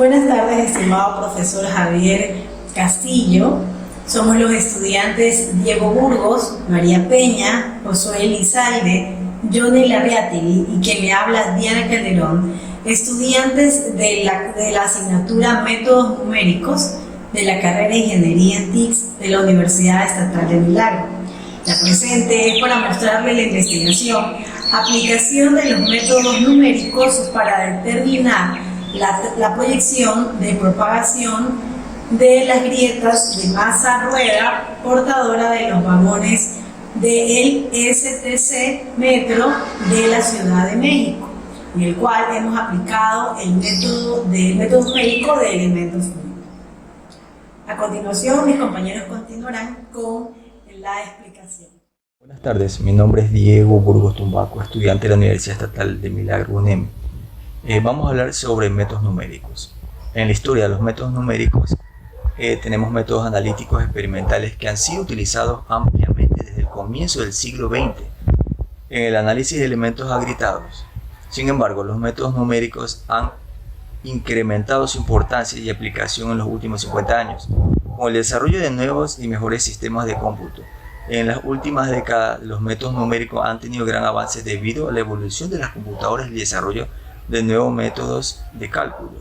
Buenas tardes, estimado profesor Javier Castillo. Somos los estudiantes Diego Burgos, María Peña, Josué Elizalde, Johnny Larriategui y quien le habla Diana Calderón, estudiantes de la asignatura Métodos Numéricos de la carrera de Ingeniería en TICS de la Universidad Estatal de Milagro. La presente es para mostrarle la investigación, aplicación de los métodos numéricos para determinar la proyección de propagación de las grietas de masa rueda portadora de los vagones del STC Metro de la Ciudad de México, en el cual hemos aplicado el método numérico de elementos finitos. A continuación, mis compañeros continuarán con la explicación. Buenas tardes, mi nombre es Diego Burgos Tumbaco, estudiante de la Universidad Estatal de Milagro, UNEM. Vamos a hablar sobre métodos numéricos. En la historia de los métodos numéricos tenemos métodos analíticos experimentales que han sido utilizados ampliamente desde el comienzo del siglo XX en el análisis de elementos agrietados. Sin embargo, los métodos numéricos han incrementado su importancia y aplicación en los últimos 50 años, con el desarrollo de nuevos y mejores sistemas de cómputo. En las últimas décadas, los métodos numéricos han tenido gran avance debido a la evolución de las computadoras y el desarrollo de nuevos métodos de cálculo.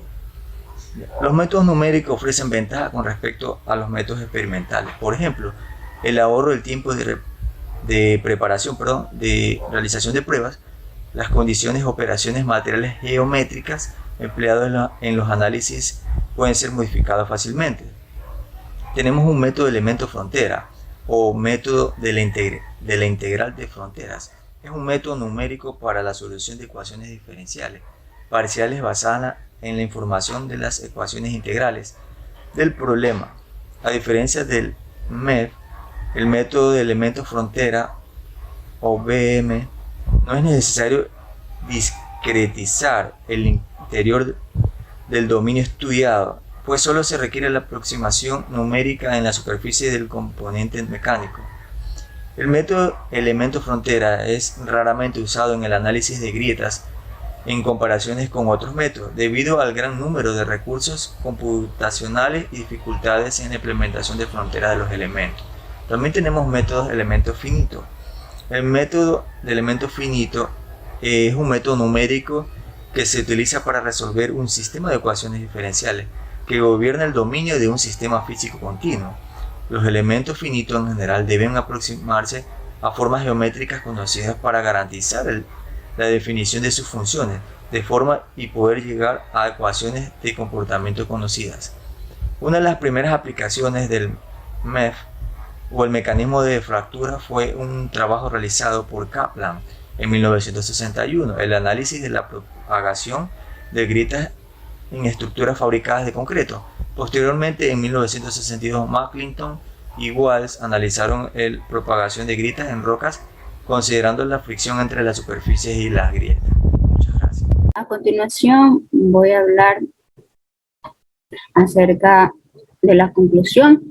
Los métodos numéricos ofrecen ventajas con respecto a los métodos experimentales. Por ejemplo, el ahorro del tiempo de realización de pruebas, las condiciones operaciones materiales geométricas empleadas en los análisis pueden ser modificadas fácilmente. Tenemos un método de elemento frontera o método de la integral de fronteras. Es un método numérico para la solución de ecuaciones diferenciales parciales basada en la información de las ecuaciones integrales del problema. A diferencia del MEF, el método de elemento frontera o BM, no es necesario discretizar el interior del dominio estudiado, pues solo se requiere la aproximación numérica en la superficie del componente mecánico. El método elemento frontera es raramente usado en el análisis de grietas en comparaciones con otros métodos, debido al gran número de recursos computacionales y dificultades en la implementación de fronteras de los elementos. También tenemos métodos de elemento finito. El método de elemento finito es un método numérico que se utiliza para resolver un sistema de ecuaciones diferenciales que gobierna el dominio de un sistema físico continuo. Los elementos finitos en general deben aproximarse a formas geométricas conocidas para garantizar la definición de sus funciones de forma y poder llegar a ecuaciones de comportamiento conocidas. Una de las primeras aplicaciones del MEF o el mecanismo de fractura fue un trabajo realizado por Kaplan en 1961, el análisis de la propagación de grietas en estructuras fabricadas de concreto. Posteriormente, en 1962, McClinton y Walsh analizaron la propagación de grietas en rocas considerando la fricción entre las superficies y las grietas. Muchas gracias. A continuación voy a hablar acerca de la conclusión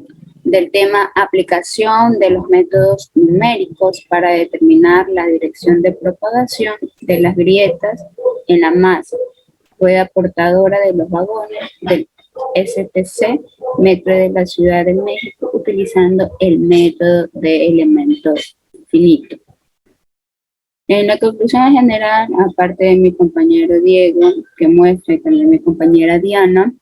del tema aplicación de los métodos numéricos para determinar la dirección de propagación de las grietas en la masa rueda portadora de los vagones del STC Metro de la Ciudad de México utilizando el método de elemento finito. En la conclusión general, aparte de mi compañero Diego, que muestra, y también mi compañera Diana,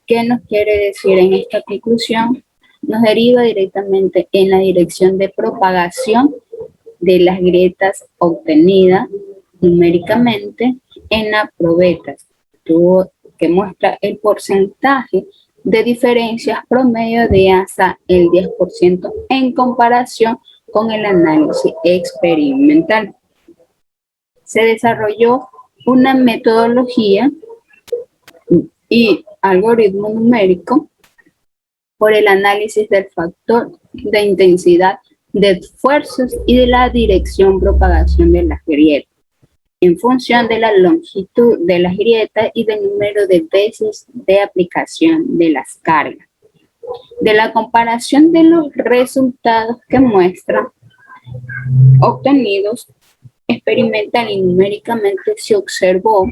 ¿qué nos quiere decir en esta conclusión? Nos deriva directamente en la dirección de propagación de las grietas obtenidas numéricamente en la probeta, que muestra el porcentaje de diferencias promedio de hasta el 10% en comparación con el análisis experimental. Se desarrolló una metodología y algoritmo numérico por el análisis del factor de intensidad de esfuerzos y de la dirección propagación de las grietas en función de la longitud de las grietas y del número de veces de aplicación de las cargas. De la comparación de los resultados que muestran obtenidos experimental y numéricamente, se observó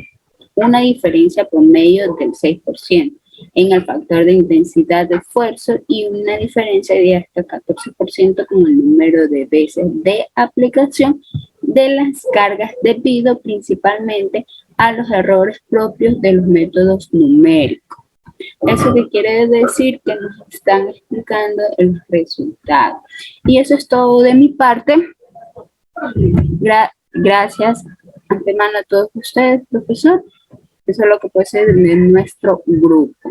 una diferencia promedio del 6% en el factor de intensidad de esfuerzo y una diferencia de hasta 14% con el número de veces de aplicación de las cargas debido principalmente a los errores propios de los métodos numéricos. Eso que quiere decir que nos están explicando el resultado. Y eso es todo de mi parte. Gracias antemano a todos ustedes, profesor. Eso es lo que puede ser de nuestro grupo.